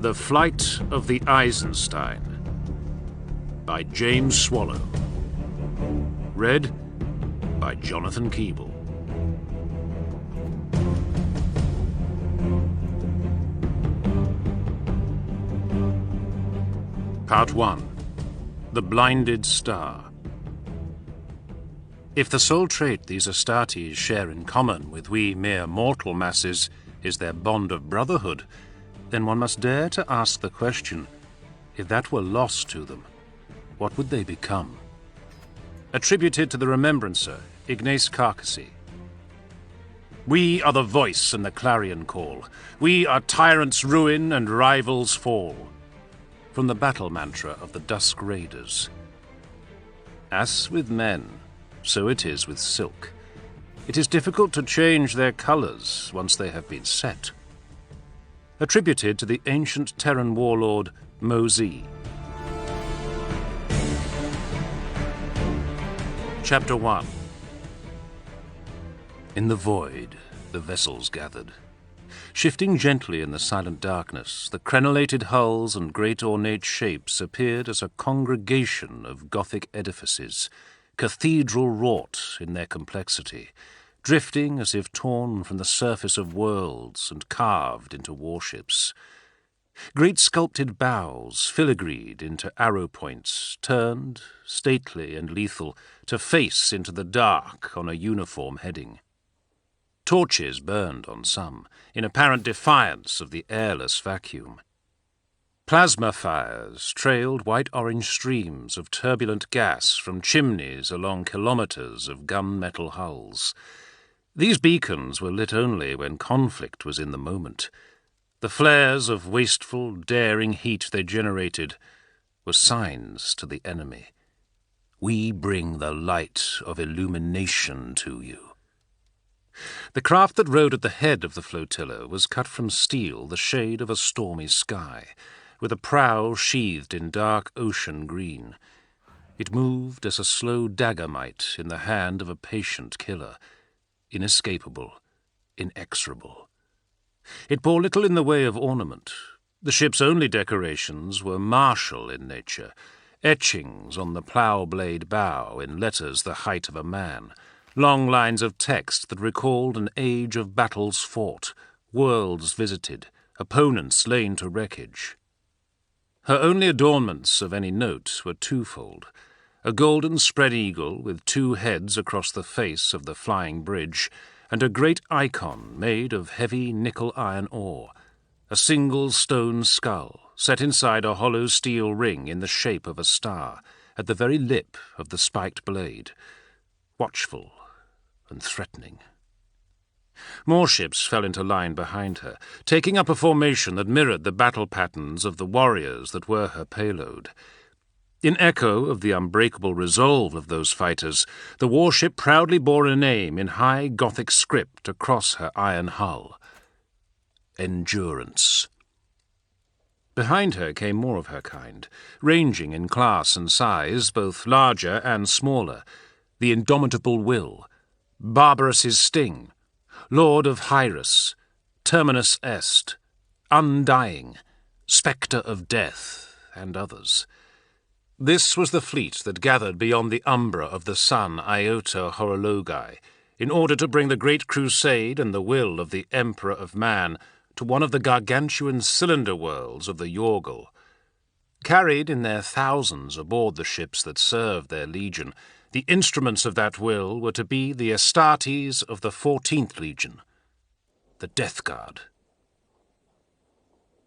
The Flight of the Eisenstein by James Swallow. Read by Jonathan Keeble. Part 1. The Blinded Star. If the sole trait these Astartes share in common with we mere mortal masses is their bond of brotherhood, then one must dare to ask the question, if that were lost to them, what would they become? Attributed to the Remembrancer, Ignace Carcassy. We are the voice and the clarion call. We are tyrants' ruin and rivals' fall. From the battle mantra of the Dusk Raiders. As with men, so it is with silk. It is difficult to change their colors once they have been set. Attributed to the ancient Terran warlord Mozi. Chapter 1. In the void, the vessels gathered. Shifting gently in the silent darkness, the crenellated hulls and great ornate shapes appeared as a congregation of Gothic edifices, cathedral-wrought in their complexity, drifting as if torn from the surface of worlds and carved into warships. Great sculpted bows filigreed into arrow points, turned, stately and lethal, to face into the dark on a uniform heading. Torches burned on some, in apparent defiance of the airless vacuum. Plasma fires trailed white-orange streams of turbulent gas from chimneys along kilometers of gunmetal hulls. These beacons were lit only when conflict was in the moment. The flares of wasteful, daring heat they generated were signs to the enemy. We bring the light of illumination to you. The craft that rode at the head of the flotilla was cut from steel the shade of a stormy sky, with a prow sheathed in dark ocean green. It moved as a slow dagger might in the hand of a patient killer, inescapable, inexorable. It bore little in the way of ornament. The ship's only decorations were martial in nature, etchings on the plough-blade bow in letters the height of a man, long lines of text that recalled an age of battles fought, worlds visited, opponents slain to wreckage. Her only adornments of any note were twofold: a golden spread-eagle with two heads across the face of the flying bridge, and a great icon made of heavy nickel-iron ore, a single stone skull set inside a hollow steel ring in the shape of a star, at the very lip of the spiked blade, watchful and threatening. More ships fell into line behind her, taking up a formation that mirrored the battle patterns of the warriors that were her payload. In echo of the unbreakable resolve of those fighters, the warship proudly bore a name in high Gothic script across her iron hull: Endurance. Behind her came more of her kind, ranging in class and size, both larger and smaller: the Indomitable Will, Barbarous' Sting, Lord of Hyrus, Terminus Est, Undying, Spectre of Death, and others. This was the fleet that gathered beyond the umbra of the sun Iota Horologi, in order to bring the great crusade and the will of the Emperor of Man to one of the gargantuan cylinder worlds of the Yorgul. Carried in their thousands aboard the ships that served their legion, the instruments of that will were to be the Astartes of the 14th Legion, the Death Guard.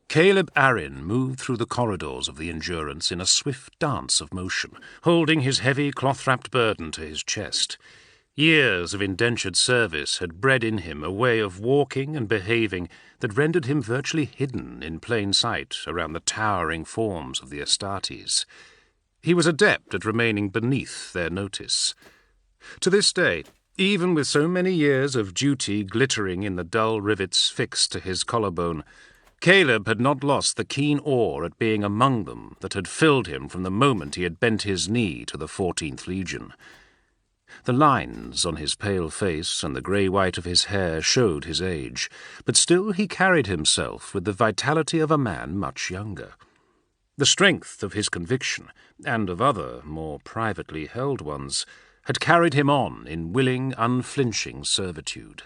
Caleb Arryn moved through the corridors of the Endurance in a swift dance of motion, holding his heavy cloth-wrapped burden to his chest. Years of indentured service had bred in him a way of walking and behaving that rendered him virtually hidden in plain sight around the towering forms of the Astartes. He was adept at remaining beneath their notice. To this day, even with so many years of duty glittering in the dull rivets fixed to his collarbone, Caleb had not lost the keen awe at being among them that had filled him from the moment he had bent his knee to the 14th Legion. The lines on his pale face and the grey-white of his hair showed his age, but still he carried himself with the vitality of a man much younger. The strength of his conviction, and of other, more privately held ones, had carried him on in willing, unflinching servitude.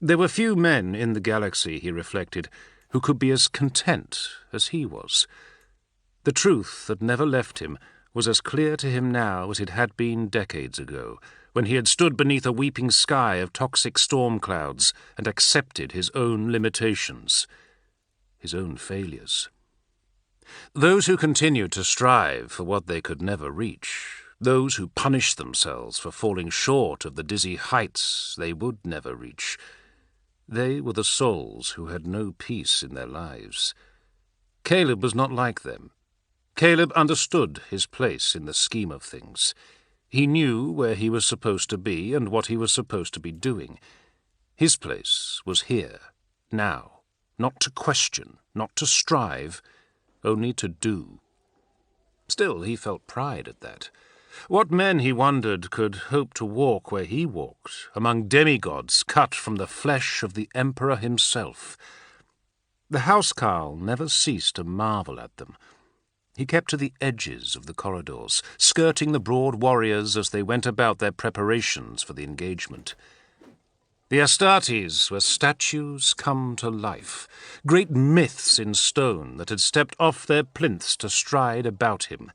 There were few men in the galaxy, he reflected, who could be as content as he was. The truth that never left him was as clear to him now as it had been decades ago, when he had stood beneath a weeping sky of toxic storm clouds and accepted his own limitations, his own failures. Those who continued to strive for what they could never reach, those who punished themselves for falling short of the dizzy heights they would never reach, they were the souls who had no peace in their lives. Caleb was not like them. Caleb understood his place in the scheme of things. He knew where he was supposed to be and what he was supposed to be doing. His place was here, now, not to question, not to strive, only to do. Still, he felt pride at that. What men, he wondered, could hope to walk where he walked, among demigods cut from the flesh of the Emperor himself? The housecarl never ceased to marvel at them. He kept to the edges of the corridors, skirting the broad warriors as they went about their preparations for the engagement. The Astartes were statues come to life, great myths in stone that had stepped off their plinths to stride about him.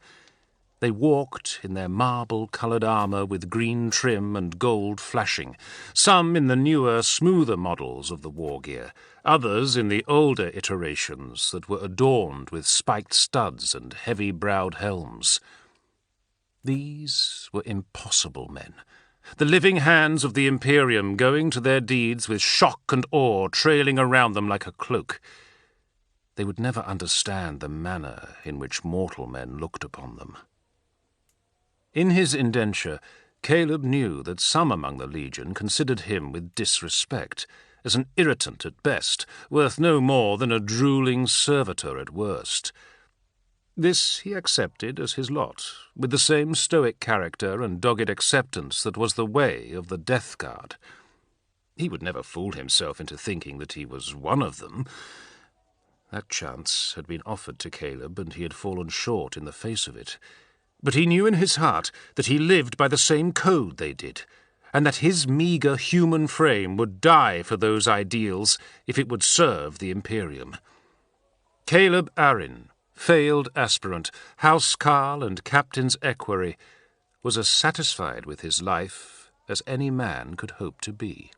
They walked in their marble-coloured armour with green trim and gold flashing, some in the newer, smoother models of the war gear, others in the older iterations that were adorned with spiked studs and heavy-browed helms. These were impossible men, the living hands of the Imperium going to their deeds with shock and awe trailing around them like a cloak. They would never understand the manner in which mortal men looked upon them. In his indenture, Caleb knew that some among the Legion considered him with disrespect, as an irritant at best, worth no more than a drooling servitor at worst. This he accepted as his lot, with the same stoic character and dogged acceptance that was the way of the Death Guard. He would never fool himself into thinking that he was one of them. That chance had been offered to Caleb, and he had fallen short in the face of it. But he knew in his heart that he lived by the same code they did, and that his meagre human frame would die for those ideals if it would serve the Imperium. Caleb Arryn, failed aspirant, housecarl and captain's equerry, was as satisfied with his life as any man could hope to be.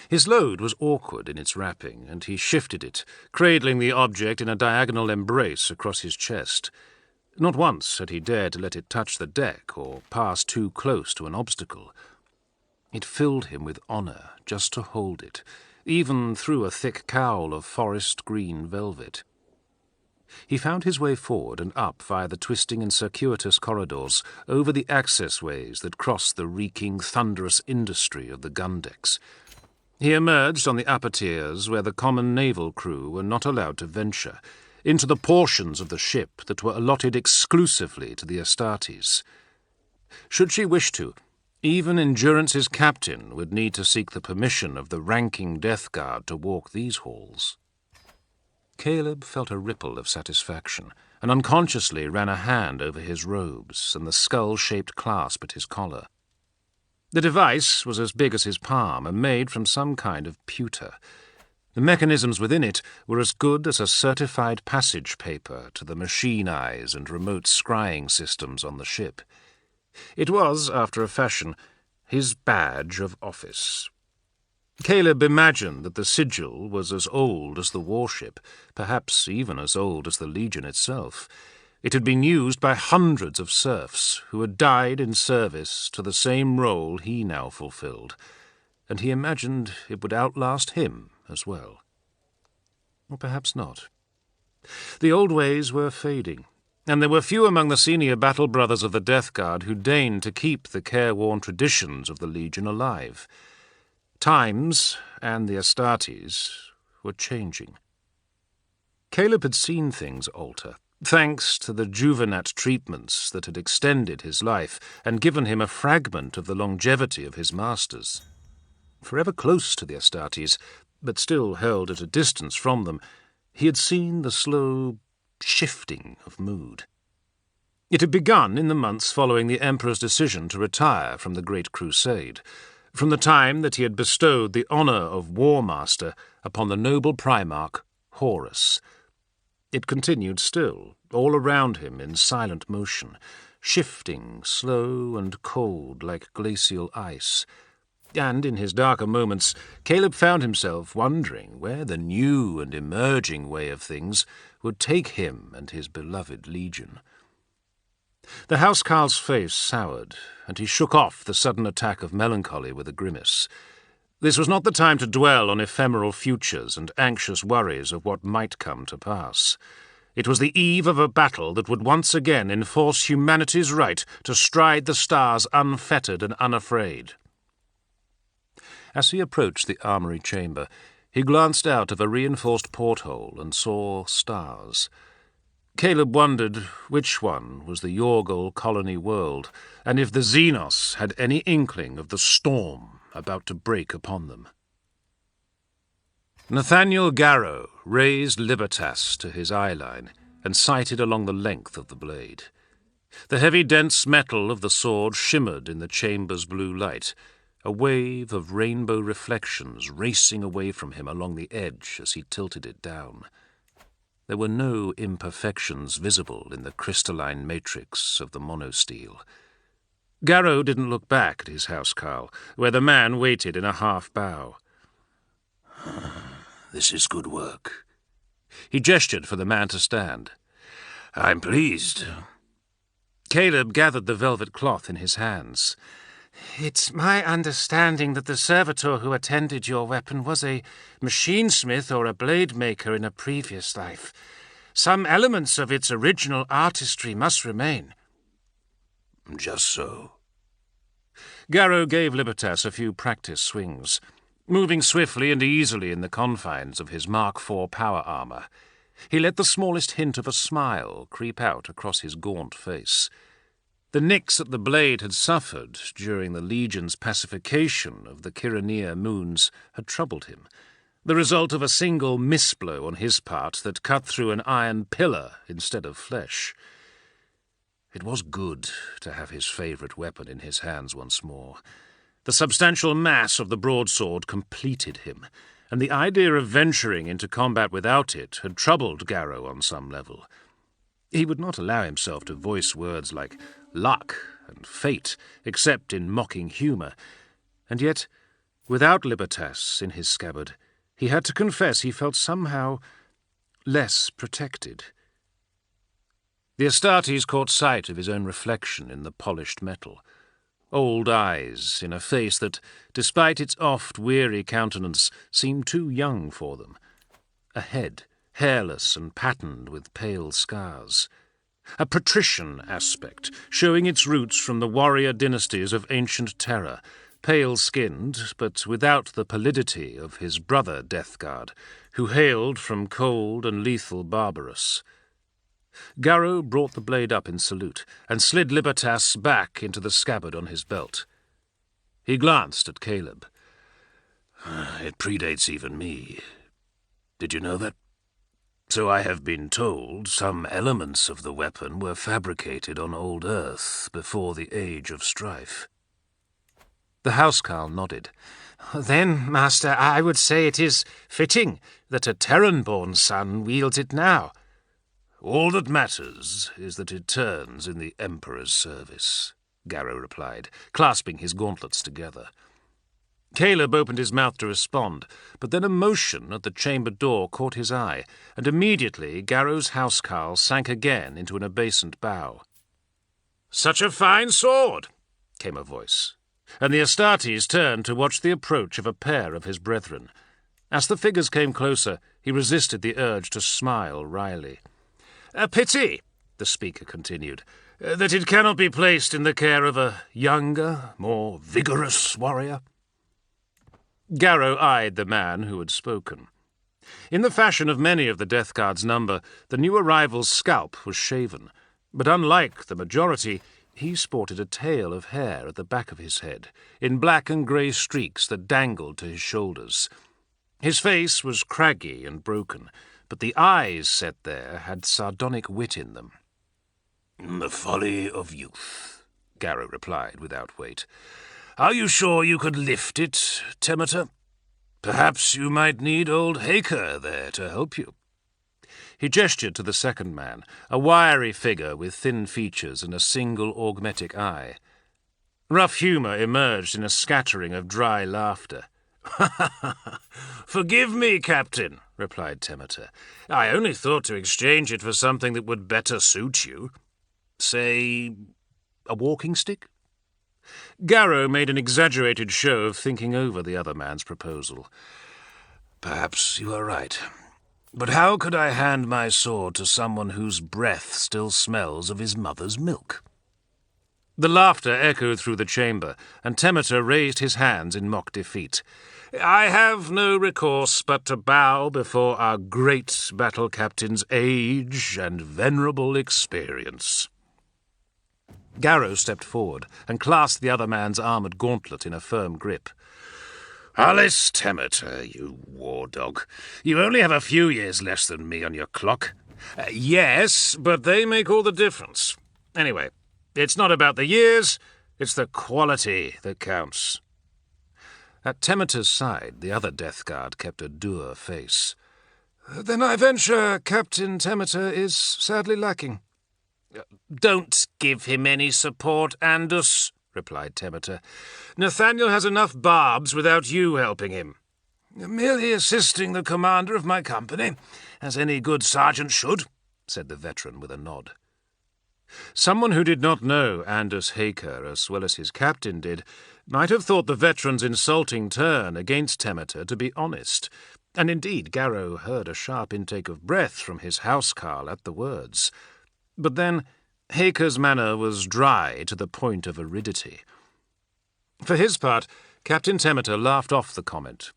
His load was awkward in its wrapping, and he shifted it, cradling the object in a diagonal embrace across his chest. Not once had he dared to let it touch the deck or pass too close to an obstacle. It filled him with honour just to hold it, even through a thick cowl of forest green velvet. He found his way forward and up via the twisting and circuitous corridors, over the access ways that crossed the reeking, thunderous industry of the gun decks. He emerged on the upper tiers where the common naval crew were not allowed to venture, into the portions of the ship that were allotted exclusively to the Astartes. Should she wish to, even Endurance's captain would need to seek the permission of the ranking Death Guard to walk these halls. Caleb felt a ripple of satisfaction, and unconsciously ran a hand over his robes and the skull-shaped clasp at his collar. The device was as big as his palm and made from some kind of pewter. The mechanisms within it were as good as a certified passage paper to the machine eyes and remote scrying systems on the ship. It was, after a fashion, his badge of office. Caleb imagined that the Sigil was as old as the warship, perhaps even as old as the Legion itself. It had been used by hundreds of serfs who had died in service to the same role he now fulfilled, and he imagined it would outlast him as well. Or perhaps not. The old ways were fading, and there were few among the senior battle brothers of the Death Guard who deigned to keep the careworn traditions of the Legion alive. Times, and the Astartes, were changing. Caleb had seen things alter, Thanks to the juvenat treatments that had extended his life and given him a fragment of the longevity of his masters. Forever close to the Astartes, but still held at a distance from them, he had seen the slow shifting of mood. It had begun in the months following the Emperor's decision to retire from the Great Crusade, from the time that he had bestowed the honour of War Master upon the noble Primarch Horus. It continued still, all around him in silent motion, shifting, slow and cold like glacial ice. And in his darker moments, Caleb found himself wondering where the new and emerging way of things would take him and his beloved legion. The housecarl's face soured, and he shook off the sudden attack of melancholy with a grimace. This was not the time to dwell on ephemeral futures and anxious worries of what might come to pass. It was the eve of a battle that would once again enforce humanity's right to stride the stars unfettered and unafraid. As he approached the armory chamber, he glanced out of a reinforced porthole and saw stars. Caleb wondered which one was the Yorgol colony world, and if the Xenos had any inkling of the storm about to break upon them. Nathaniel Garrow raised Libertas to his eyeline and sighted along the length of the blade. The heavy, dense metal of the sword shimmered in the chamber's blue light, a wave of rainbow reflections racing away from him along the edge as he tilted it down. There were no imperfections visible in the crystalline matrix of the monosteel. Garrow didn't look back at his housecarl, where the man waited in a half-bow. "This is good work." He gestured for the man to stand. "I'm pleased." Caleb gathered the velvet cloth in his hands. "It's my understanding that the servitor who attended your weapon was a machinesmith or a blade maker in a previous life. Some elements of its original artistry must remain." "Just so." Garrow gave Libertas a few practice swings, moving swiftly and easily in the confines of his Mark IV power armor. He let the smallest hint of a smile creep out across his gaunt face. The nicks that the blade had suffered during the Legion's pacification of the Kyrania moons had troubled him, the result of a single misblow on his part that cut through an iron pillar instead of flesh. It was good to have his favourite weapon in his hands once more. The substantial mass of the broadsword completed him, and the idea of venturing into combat without it had troubled Garrow on some level. He would not allow himself to voice words like luck and fate, except in mocking humour, and yet, without Libertas in his scabbard, he had to confess he felt somehow less protected. The Astartes caught sight of his own reflection in the polished metal. Old eyes in a face that, despite its oft weary countenance, seemed too young for them. A head, hairless and patterned with pale scars. A patrician aspect, showing its roots from the warrior dynasties of ancient terror, pale-skinned, but without the pallidity of his brother Deathguard, who hailed from cold and lethal Barbarus. Garrow brought the blade up in salute, and slid Libertas back into the scabbard on his belt. He glanced at Caleb. "It predates even me. Did you know that? So I have been told some elements of the weapon were fabricated on old Earth before the Age of Strife." The housecarl nodded. "Then, Master, I would say it is fitting that a Terran-born son wields it now." "All that matters is that it turns in the Emperor's service," Garrow replied, clasping his gauntlets together. Caleb opened his mouth to respond, but then a motion at the chamber door caught his eye, and immediately Garrow's housecarl sank again into an obeisant bow. "Such a fine sword!" came a voice, and the Astartes turned to watch the approach of a pair of his brethren. As the figures came closer, he resisted the urge to smile wryly. "A pity," the speaker continued, "that it cannot be placed in the care of a younger, more vigorous warrior." Garrow eyed the man who had spoken. In the fashion of many of the Death Guard's number, the new arrival's scalp was shaven, but unlike the majority, he sported a tail of hair at the back of his head, in black and grey streaks that dangled to his shoulders. His face was craggy and broken, but the eyes set there had sardonic wit in them. "The folly of youth," Garrow replied without weight. "Are you sure you could lift it, Temeter? Perhaps you might need old Haker there to help you." He gestured to the second man, a wiry figure with thin features and a single augmetic eye. Rough humour emerged in a scattering of dry laughter. "Forgive me, Captain," replied Temeter. "I only thought to exchange it for something that would better suit you. Say, a walking stick?" Garrow made an exaggerated show of thinking over the other man's proposal. "Perhaps you are right. But how could I hand my sword to someone whose breath still smells of his mother's milk?" The laughter echoed through the chamber, and Temeter raised his hands in mock defeat. "I have no recourse but to bow before our great battle captain's age and venerable experience." Garrow stepped forward and clasped the other man's armoured gauntlet in a firm grip. "Alice Temeter, you war dog. You only have a few years less than me on your clock." Yes, but they make all the difference. Anyway, it's not about the years, it's the quality that counts. At Temeter's side, the other Death Guard kept a dour face. "Then I venture Captain Temeter is sadly lacking." "Don't give him any support, Andus," replied Temeter. "Nathaniel has enough barbs without you helping him." "Merely assisting the commander of my company, as any good sergeant should," said the veteran with a nod. Someone who did not know Andus Haker as well as his captain did might have thought the veteran's insulting turn against Temeter to be honest, and indeed Garrow heard a sharp intake of breath from his housecarl at the words. But then Haker's manner was dry to the point of aridity. For his part, Captain Temeter laughed off the comment.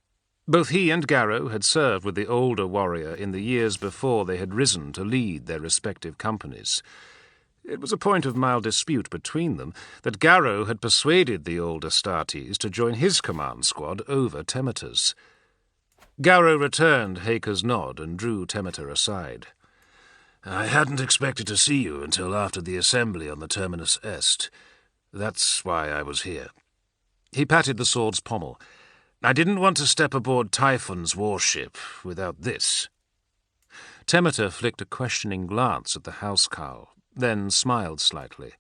Both he and Garrow had served with the older warrior in the years before they had risen to lead their respective companies. It was a point of mild dispute between them that Garrow had persuaded the old Astartes to join his command squad over Temeter's. Garrow returned Haker's nod and drew Temeter aside. "I hadn't expected to see you until after the assembly on the Terminus Est. That's why I was here." He patted the sword's pommel. "I didn't want to step aboard Typhon's warship without this." Temeter flicked a questioning glance at the housecarl, then smiled slightly.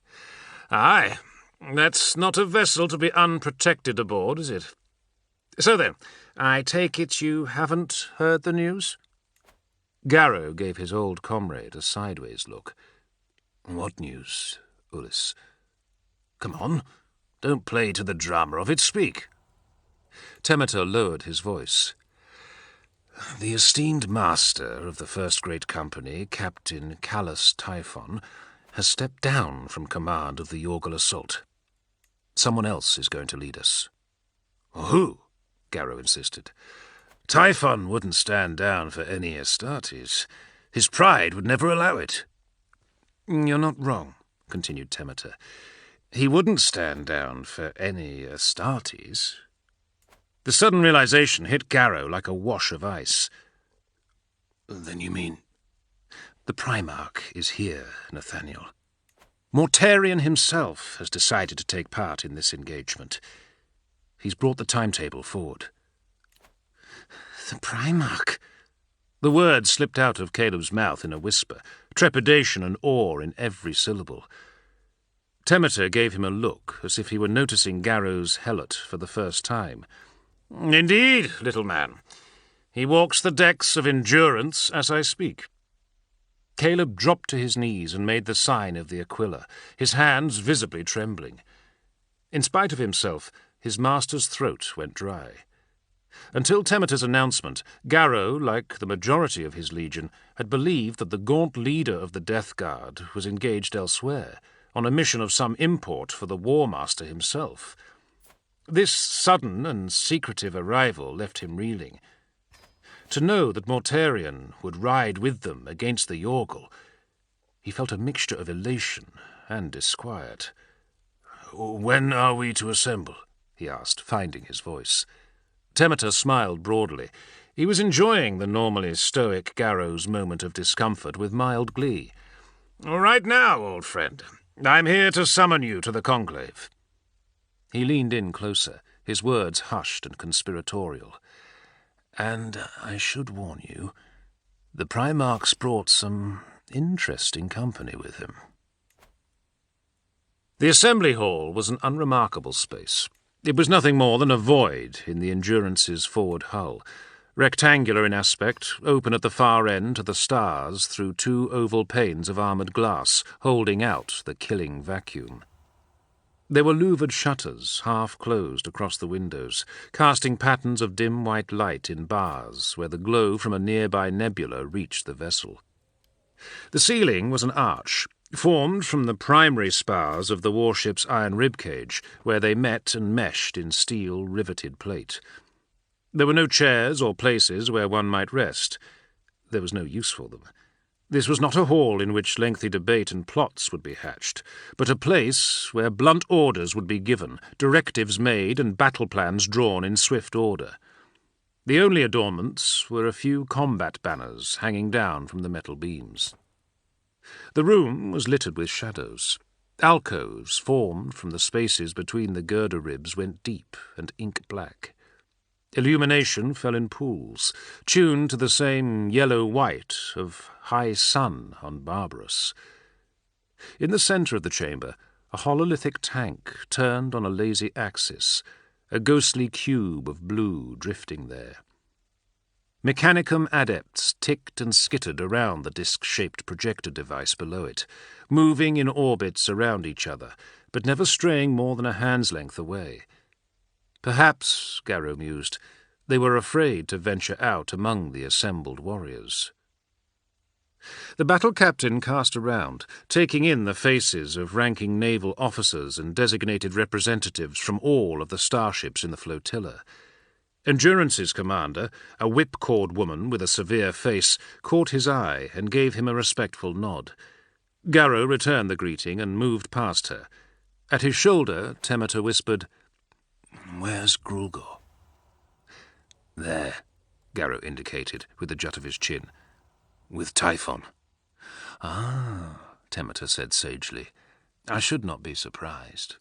"Aye, that's not a vessel to be unprotected aboard, is it? So then, I take it you haven't heard the news?" Garrow gave his old comrade a sideways look. "What news, Ulyss? Come on, don't play to the drama of it, speak." Temeter lowered his voice. "The esteemed master of the first great company, Captain Callus Typhon, has stepped down from command of the Yorgal assault. Someone else is going to lead us." "Who?" Garrow insisted. "Typhon wouldn't stand down for any Astartes. His pride would never allow it." "You're not wrong," continued Temeter. "He wouldn't stand down for any Astartes." The sudden realization hit Garrow like a wash of ice. "Then you mean—" "The Primarch is here, Nathaniel. Mortarion himself has decided to take part in this engagement. He's brought the timetable forward." "The Primarch?" The words slipped out of Caleb's mouth in a whisper, trepidation and awe in every syllable. Temeter gave him a look, as if he were noticing Garrow's helot for the first time. "Indeed, little man. He walks the decks of endurance as I speak." Caleb dropped to his knees and made the sign of the Aquila, his hands visibly trembling. In spite of himself, his master's throat went dry. Until Temeter's announcement, Garrow, like the majority of his legion, had believed that the gaunt leader of the Death Guard was engaged elsewhere, on a mission of some import for the War Master himself. This sudden and secretive arrival left him reeling. To know that Mortarion would ride with them against the Yorgul, he felt a mixture of elation and disquiet. "When are we to assemble?" he asked, finding his voice. Temeter smiled broadly. He was enjoying the normally stoic Garrow's moment of discomfort with mild glee. "Right now, old friend. I'm here to summon you to the conclave." He leaned in closer, his words hushed and conspiratorial. "And I should warn you, the Primarch's brought some interesting company with him." The assembly hall was an unremarkable space. It was nothing more than a void in the Endurance's forward hull, rectangular in aspect, open at the far end to the stars through two oval panes of armoured glass, holding out the killing vacuum. There were louvered shutters, half-closed across the windows, casting patterns of dim white light in bars where the glow from a nearby nebula reached the vessel. The ceiling was an arch, formed from the primary spars of the warship's iron ribcage, where they met and meshed in steel riveted plate. There were no chairs or places where one might rest. There was no use for them. This was not a hall in which lengthy debate and plots would be hatched, but a place where blunt orders would be given, directives made, and battle plans drawn in swift order. The only adornments were a few combat banners hanging down from the metal beams. The room was littered with shadows. Alcoves formed from the spaces between the girder ribs went deep and ink-black. Illumination fell in pools, tuned to the same yellow-white of high sun on Barbarous. In the centre of the chamber, a hololithic tank turned on a lazy axis, a ghostly cube of blue drifting there. Mechanicum adepts ticked and skittered around the disc-shaped projector device below it, moving in orbits around each other, but never straying more than a hand's length away. Perhaps, Garrow mused, they were afraid to venture out among the assembled warriors. The battle captain cast around, taking in the faces of ranking naval officers and designated representatives from all of the starships in the flotilla. Endurance's commander, a whipcord woman with a severe face, caught his eye and gave him a respectful nod. Garrow returned the greeting and moved past her. At his shoulder, Temeter whispered, "Where's Grulgor?" "There," Garrow indicated, with a jut of his chin. "With Typhon." "Ah," Temeter said sagely. "I should not be surprised."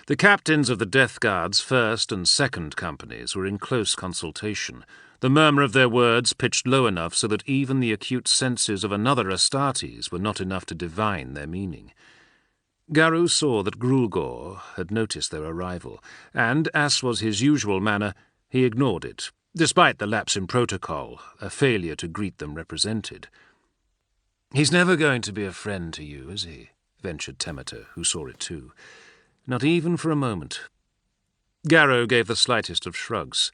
The captains of the Death Guard's first and second companies were in close consultation, the murmur of their words pitched low enough so that even the acute senses of another Astartes were not enough to divine their meaning. Garrow saw that Grulgor had noticed their arrival, and, as was his usual manner, he ignored it, despite the lapse in protocol, a failure to greet them represented. "He's never going to be a friend to you, is he?" ventured Temeter, who saw it too. "Not even for a moment." Garrow gave the slightest of shrugs.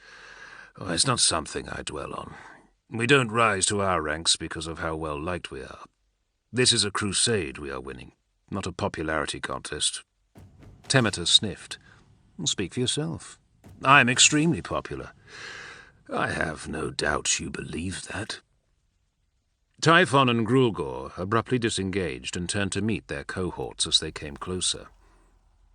"Oh, it's not something I dwell on. We don't rise to our ranks because of how well liked we are. This is a crusade we are winning, not a popularity contest." Temeter sniffed. "Speak for yourself. I'm extremely popular." "I have no doubt you believe that." Typhon and Grulgor abruptly disengaged and turned to meet their cohorts as they came closer.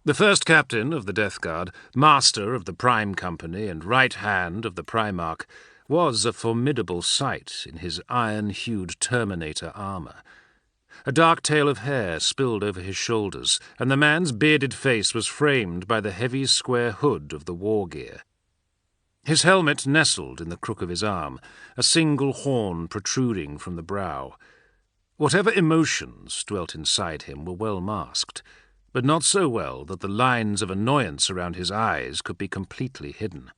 The first captain of the Death Guard, master of the Prime Company and right hand of the Primarch, was a formidable sight in his iron-hued Terminator armour. A dark tail of hair spilled over his shoulders, and the man's bearded face was framed by the heavy square hood of the war gear. His helmet nestled in the crook of his arm, a single horn protruding from the brow. Whatever emotions dwelt inside him were well masked, but not so well that the lines of annoyance around his eyes could be completely hidden.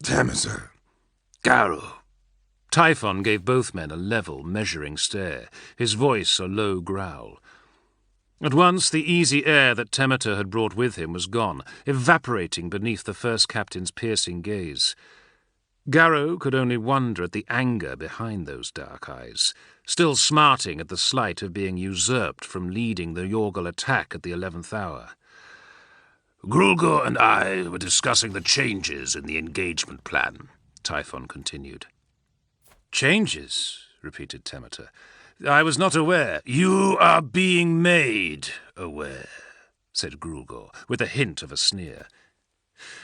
"Temeter! Garrow!" Typhon gave both men a level, measuring stare, his voice a low growl. At once the easy air that Temeter had brought with him was gone, evaporating beneath the first captain's piercing gaze. Garrow could only wonder at the anger behind those dark eyes, still smarting at the slight of being usurped from leading the Yorgul attack at the 11th hour. "Grulgor and I were discussing the changes in the engagement plan," Typhon continued. Changes, repeated Temeter. I was not aware. You are being made aware, said Grulgor, with a hint of a sneer.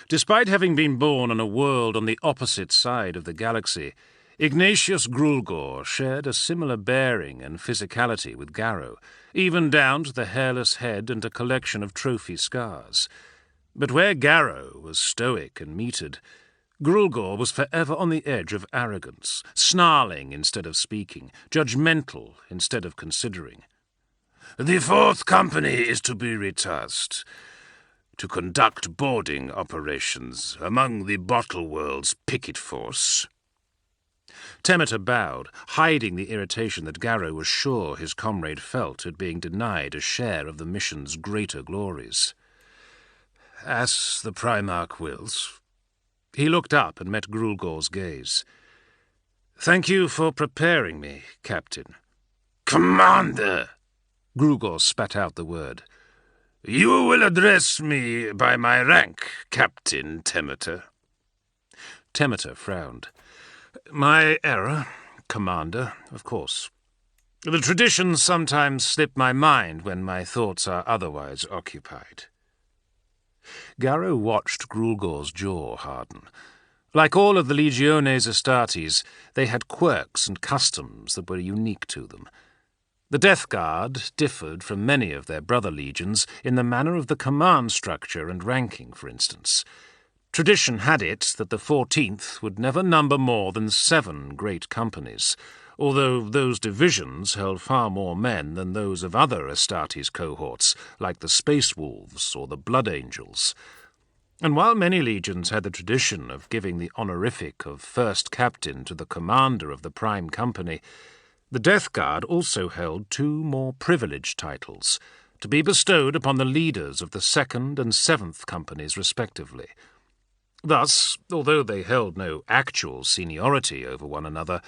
Despite having been born on a world on the opposite side of the galaxy, Ignatius Grulgor shared a similar bearing and physicality with Garrow, even down to the hairless head and a collection of trophy scars. But where Garrow was stoic and metered, Grulgor was forever on the edge of arrogance, snarling instead of speaking, judgmental instead of considering. The fourth company is to be retasked to conduct boarding operations among the Bottle World's picket force. Temeter bowed, hiding the irritation that Garrow was sure his comrade felt at being denied a share of the mission's greater glories. As the Primarch wills. He looked up and met Grulgor's gaze. Thank you for preparing me, Captain. Commander! Grulgor spat out the word. You will address me by my rank, Captain Temeter. Temeter frowned. My error, Commander, of course. The traditions sometimes slip my mind when my thoughts are otherwise occupied. Garrow watched Grulgor's jaw harden. Like all of the Legiones Astartes, they had quirks and customs that were unique to them. The Death Guard differed from many of their brother legions in the manner of the command structure and ranking, for instance. Tradition had it that the 14th would never number more than 7 great companies, although those divisions held far more men than those of other Astartes cohorts, like the Space Wolves or the Blood Angels. And while many legions had the tradition of giving the honorific of first captain to the commander of the prime company, the Death Guard also held 2 more privileged titles, to be bestowed upon the leaders of the 2nd and 7th companies respectively. Thus, although they held no actual seniority over one another,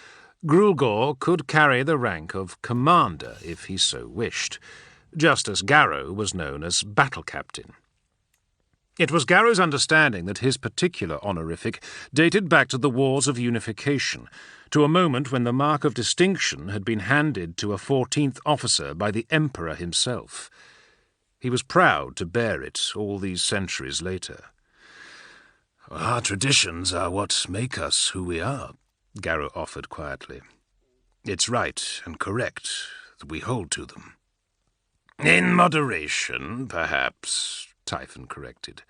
Grulgor could carry the rank of commander if he so wished, just as Garrow was known as battle captain. It was Garrow's understanding that his particular honorific dated back to the Wars of Unification, to a moment when the mark of distinction had been handed to a 14th officer by the Emperor himself. He was proud to bear it all these centuries later. Our traditions are what make us who we are, Garrow offered quietly. It's right and correct that we hold to them. In moderation, perhaps, Typhon corrected.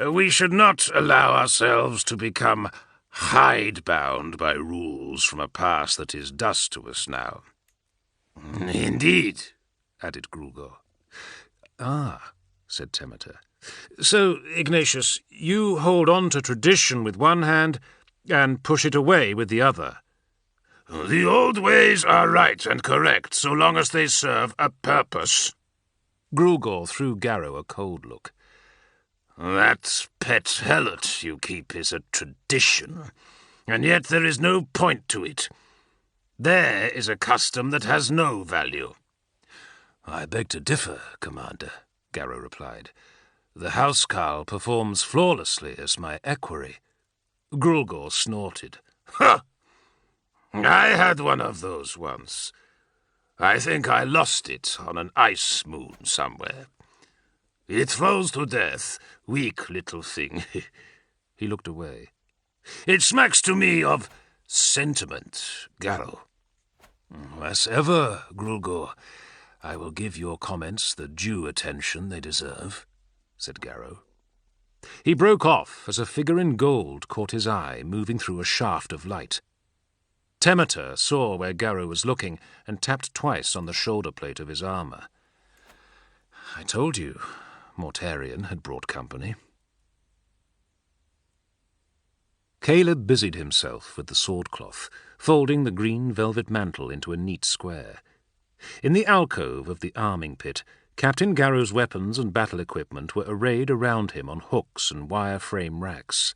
We should not allow ourselves to become hidebound by rules from a past that is dust to us now. Indeed, added Grulgor. Ah, said Temeter. So, Ignatius, you hold on to tradition with one hand and push it away with the other. The old ways are right and correct, so long as they serve a purpose. Grulgor threw Garrow a cold look. That pet helot you keep is a tradition, and yet there is no point to it. There is a custom that has no value. I beg to differ, Commander, Garrow replied. The housecarl performs flawlessly as my equerry. Grulgor snorted. Ha! I had one of those once. I think I lost it on an ice moon somewhere. It froze to death, weak little thing. He looked away. It smacks to me of sentiment, Garrow. As ever, Grulgor, I will give your comments the due attention they deserve, said Garrow. He broke off as a figure in gold caught his eye, moving through a shaft of light. Temeter saw where Garrow was looking and tapped twice on the shoulder plate of his armour. I told you Mortarion had brought company. Caleb busied himself with the swordcloth, folding the green velvet mantle into a neat square. In the alcove of the arming pit, Captain Garrow's weapons and battle equipment were arrayed around him on hooks and wire-frame racks.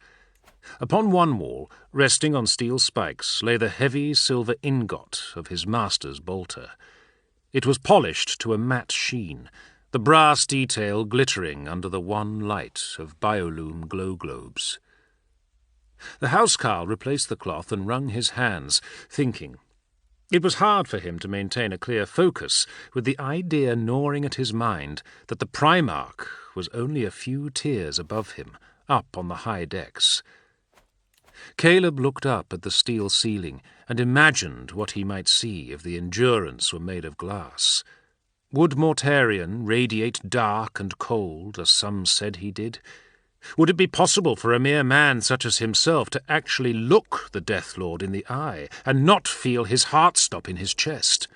Upon one wall, resting on steel spikes, lay the heavy silver ingot of his master's bolter. It was polished to a matte sheen, the brass detail glittering under the one light of biolume glow globes. The housecarl replaced the cloth and wrung his hands, thinking. It was hard for him to maintain a clear focus, with the idea gnawing at his mind that the Primarch was only a few tiers above him, up on the high decks. Caleb looked up at the steel ceiling and imagined what he might see if the Endurance were made of glass. Would Mortarion radiate dark and cold, as some said he did? Would it be possible for a mere man such as himself to actually look the Death Lord in the eye and not feel his heart stop in his chest?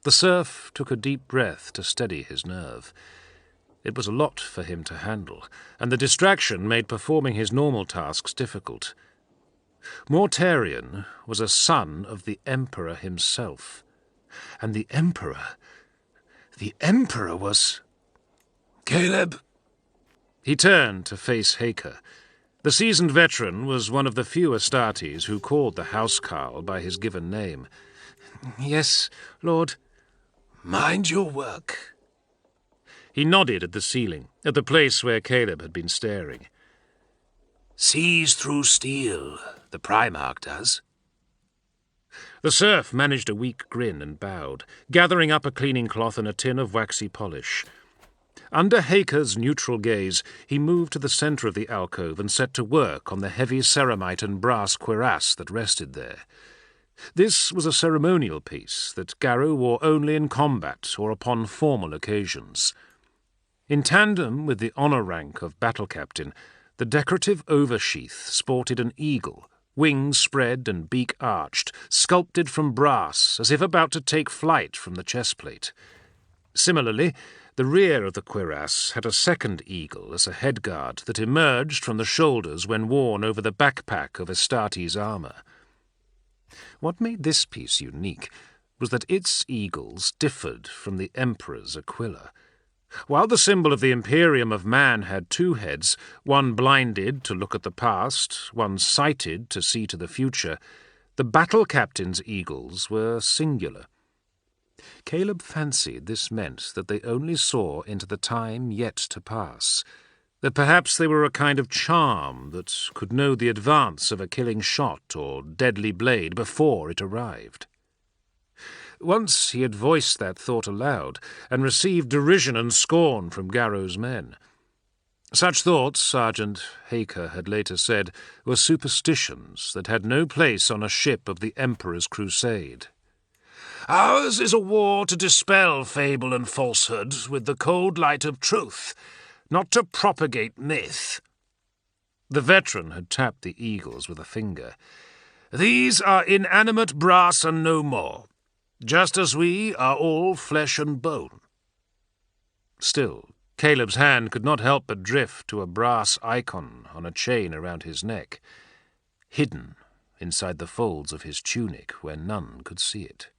The serf took a deep breath to steady his nerve. It was a lot for him to handle, and the distraction made performing his normal tasks difficult. Mortarion was a son of the Emperor himself, and the Emperor was... Caleb! He turned to face Haker. The seasoned veteran was one of the few Astartes who called the housecarl by his given name. "Yes, Lord." "Mind your work." He nodded at the ceiling, at the place where Caleb had been staring. "Sees through steel, the Primarch does." The serf managed a weak grin and bowed, gathering up a cleaning cloth and a tin of waxy polish. Under Haker's neutral gaze, he moved to the centre of the alcove and set to work on the heavy ceramite and brass cuirass that rested there. This was a ceremonial piece that Garrow wore only in combat or upon formal occasions. In tandem with the honour rank of battle captain, the decorative oversheath sported an eagle, wings spread and beak arched, sculpted from brass as if about to take flight from the chestplate. Similarly, the rear of the cuirass had a second eagle as a headguard that emerged from the shoulders when worn over the backpack of Astartes' armour. What made this piece unique was that its eagles differed from the Emperor's Aquila. While the symbol of the Imperium of Man had two heads, one blinded to look at the past, one sighted to see to the future, the battle captain's eagles were singular. Caleb fancied this meant that they only saw into the time yet to pass, that perhaps they were a kind of charm that could know the advance of a killing shot or deadly blade before it arrived. Once he had voiced that thought aloud, and received derision and scorn from Garrow's men. Such thoughts, Sergeant Haker had later said, were superstitions that had no place on a ship of the Emperor's crusade. "Ours is a war to dispel fable and falsehood with the cold light of truth, not to propagate myth." The veteran had tapped the eagles with a finger. "These are inanimate brass and no more, just as we are all flesh and bone." Still, Caleb's hand could not help but drift to a brass icon on a chain around his neck, hidden inside the folds of his tunic where none could see it.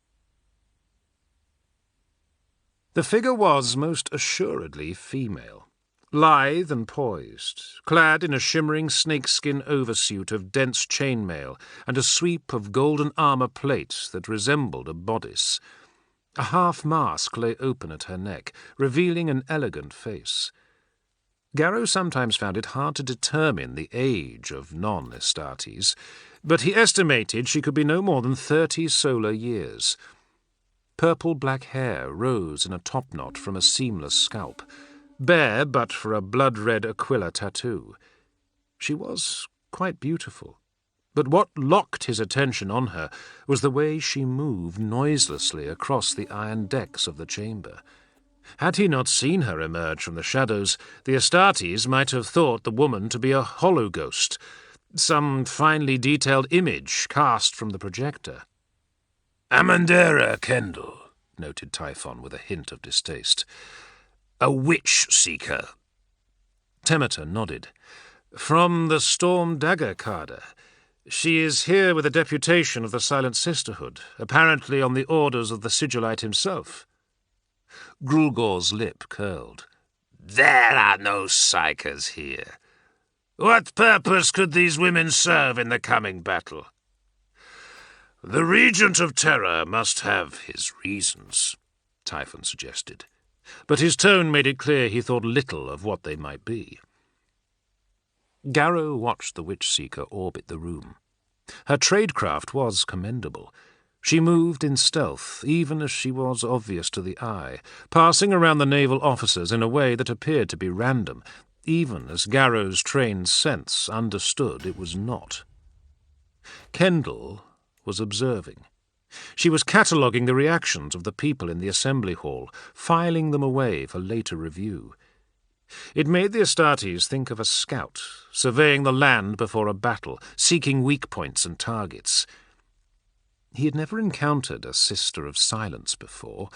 The figure was most assuredly female, lithe and poised, clad in a shimmering snakeskin oversuit of dense chainmail and a sweep of golden armour plate that resembled a bodice. A half-mask lay open at her neck, revealing an elegant face. Garrow sometimes found it hard to determine the age of non-Astartes, but he estimated she could be no more than 30 solar years. Purple-black hair rose in a topknot from a seamless scalp, bare but for a blood-red Aquila tattoo. She was quite beautiful, but what locked his attention on her was the way she moved noiselessly across the iron decks of the chamber. Had he not seen her emerge from the shadows, the Astartes might have thought the woman to be a hollow ghost, some finely detailed image cast from the projector. "Amandera Kendall," noted Typhon with a hint of distaste. "A witch seeker." Temeter nodded. "From the Storm Dagger Carder. She is here with a deputation of the Silent Sisterhood, apparently on the orders of the Sigilite himself." Grulgor's lip curled. "There are no psychers here. What purpose could these women serve in the coming battle?" "The Regent of Terror must have his reasons," Typhon suggested, but his tone made it clear he thought little of what they might be. Garrow watched the witch-seeker orbit the room. Her tradecraft was commendable. She moved in stealth, even as she was obvious to the eye, passing around the naval officers in a way that appeared to be random, even as Garrow's trained sense understood it was not. Kendall was observing. She was cataloguing the reactions of the people in the assembly hall, filing them away for later review. It made the Astartes think of a scout, surveying the land before a battle, seeking weak points and targets. He had never encountered a Sister of Silence before,